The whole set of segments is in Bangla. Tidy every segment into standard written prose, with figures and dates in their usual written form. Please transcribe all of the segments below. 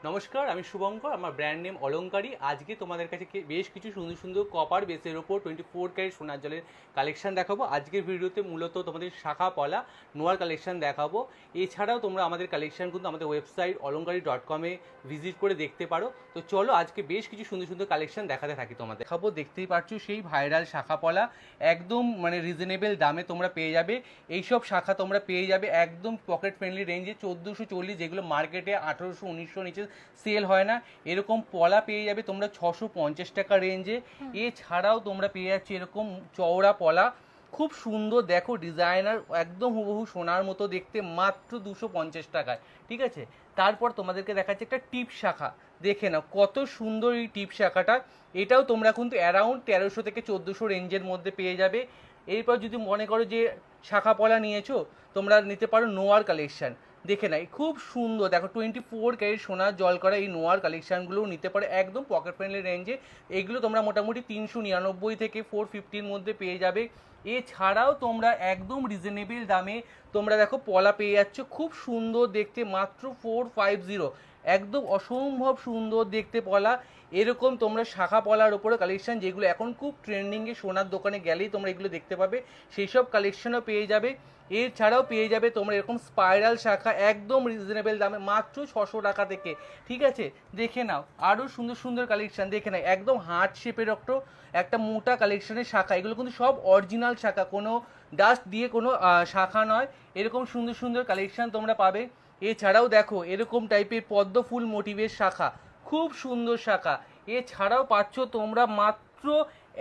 নমস্কার, আমি শুভঙ্কর। আমার ব্র্যান্ড নেম অলংকারী। আজকে তোমাদের কাছে বেশ কিছু সুন্দর সুন্দর কপার বেসের ওপর 24 ক্যারেট সোনার জলের কালেকশন দেখাবো। আজকের ভিডিওতে মূলত তোমাদের শাখা পলা নোয়ার কালেকশন দেখাবো। এছাড়াও তোমরা আমাদের কালেকশন কিন্তু আমাদের ওয়েবসাইট অলংকারী.com-এ ভিজিট করে দেখতে পারো। তো চলো আজকে বেশ কিছু সুন্দর সুন্দর কালেকশন দেখাতে থাকি তোমাদের। দেখাবো, দেখতেই পাচ্ছ সেই ভাইরাল শাখা পলা একদম রিজনেবল দামে তোমরা পেয়ে যাবে। এইসব শাখা তোমরা পেয়ে যাবে একদম পকেট ফ্রেন্ডলি রেঞ্জে 1440, যেগুলো মার্কেটে 1800-1900 নিচে সেল হয় না। এরকম পলা পেয়ে যাবে তোমরা 650 টাকা রেঞ্জে। এছাড়াও তোমরা পেয়ে যাচ্ছ এরকম চওড়া পলা, খুব সুন্দর, দেখো ডিজাইনার একদম হুবহু সোনার মতো দেখতে, মাত্র 250 টাকায়। ঠিক আছে, তারপর তোমাদেরকে দেখাচ্ছে একটা টিপ শাখা, দেখে নাও কত সুন্দর এই টিপ শাখাটা। এটাও তোমরা কিন্তু অ্যারাউন্ড 1300 থেকে 1400 রেঞ্জের মধ্যে পেয়ে যাবে। এরপর যদি মনে করো যে শাখা পলা নিয়েছো, তোমরা নিতে পারো নোয়ার কালেকশন। দেখে নাই খুব সুন্দর, দেখো 24 ক্যারেট সোনার জল করা এই নোয়ার কালেকশানগুলোও নিতে পারো একদম পকেট ফ্রেন্ডলি রেঞ্জে। এগুলো তোমরা মোটামুটি 399 থেকে 450-র মধ্যে পেয়ে যাবে। এছাড়াও তোমরা একদম রিজনেবল দামে তোমরা দেখো পলা পেয়ে যাচ্ছ, খুব সুন্দর দেখতে, মাত্র 450, একদম অসম্ভব সুন্দর দেখতে পলা। এরকম তোমরা শাখা পলার ওপরে কালেকশন, যেগুলো এখন খুব ট্রেন্ডিংয়ে, সোনার দোকানে গেলেই তোমরা এগুলো দেখতে পাবে, সেই সব কালেকশনও পেয়ে যাবে। এছাড়াও পেয়ে যাবে তোমরা এরকম স্পাইরাল শাখা একদম রিজনেবল দামে মাত্র 600 টাকা থেকে। ঠিক আছে, দেখে নাও আরও সুন্দর সুন্দর কালেকশন, দেখে নাও একদম হার্ট শেপের একটা মোটা কালেকশনের শাখা। এগুলো কিন্তু সব অরিজিনাল শাখা, কোনো ডাস্ট দিয়ে কোনো শাখা নয়। এরকম সুন্দর সুন্দর কালেকশন তোমরা পাবে। এছাড়াও দেখো এরকম টাইপের পদ্ম ফুল মোটিভের শাখা, খুব সুন্দর শাখা। এছাড়াও পাচ্ছ তোমরা মাত্র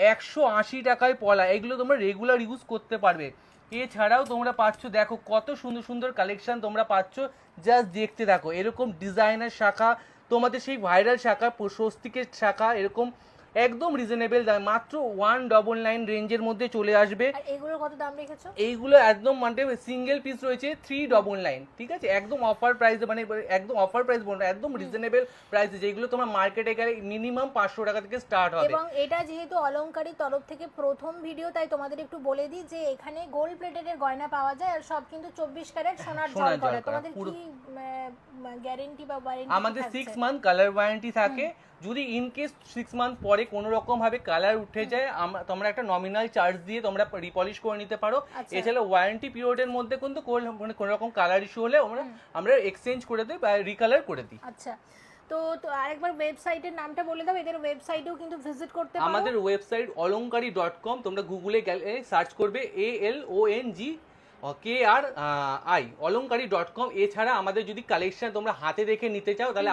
180 টাকায় পলা, এগুলো তোমরা রেগুলার ইউজ করতে পারবে। এছাড়াও তোমরা পাচ্ছ, দেখো কত সুন্দর সুন্দর কালেকশন তোমরা পাচ্ছ, জাস্ট দেখতে থাকো। এরকম ডিজাইনার শাখা, তোমাদের সেই ভাইরাল শাখা, স্বস্তিকের শাখা, এরকম একদম রিজনেবল দামে মাত্র 199 রেঞ্জের মধ্যে চলে আসবে। আর এগুলোর কত দাম রেখেছো? এইগুলো একদম সিঙ্গেল পিস রয়েছে 399। ঠিক আছে, একদম অফার প্রাইস, একদম অফার প্রাইস বলবো, একদম রিজনেবল প্রাইসে, যেগুলো তোমার মার্কেটে গেলে মিনিমাম 500 টাকা থেকে স্টার্ট হবে। এবং এটা যেহেতু অলংকারীর তরফ থেকে প্রথম ভিডিও, তাই তোমাদের একটু বলে দিই যে এখানে গোল্ড প্লেটেড গয়না পাওয়া যায়, আর সব কিন্তু 24 ক্যারেট সোনার জল করা। তোমাদের কি গ্যারান্টি বা ওয়ারেন্টি? আমাদের 6 মান্থ কালার ওয়ারেন্টি থাকে। যদি ইন কেস 6 মান্থ পরে কোনো রকম ভাবে কালার উঠে যায়, তোমরা একটা নমিনাল চার্জ দিয়ে তোমরা রিপলিশ করে নিতে পারো। এছাড়া ওয়ারেন্টি পিরিয়ডের মধ্যে কিন্তু কোনো রকম কালার ইস্যু হলে আমরা এক্সচেঞ্জ করে দিই বা রিকালার করে দিই। আচ্ছা, তো আরেকবার ওয়েবসাইটের নামটা বলে দাও। এদের ওয়েবসাইটেও কিন্তু ভিজিট করতে পারো। আমাদের ওয়েবসাইট অলংকারী.com, তোমরা গুগলে গেলে সার্চ করবে ALONGKRI অলংকারী.com। এছাড়া আমাদের যদি কালেকশন তোমরা হাতে দেখে নিতে চাও, তাহলে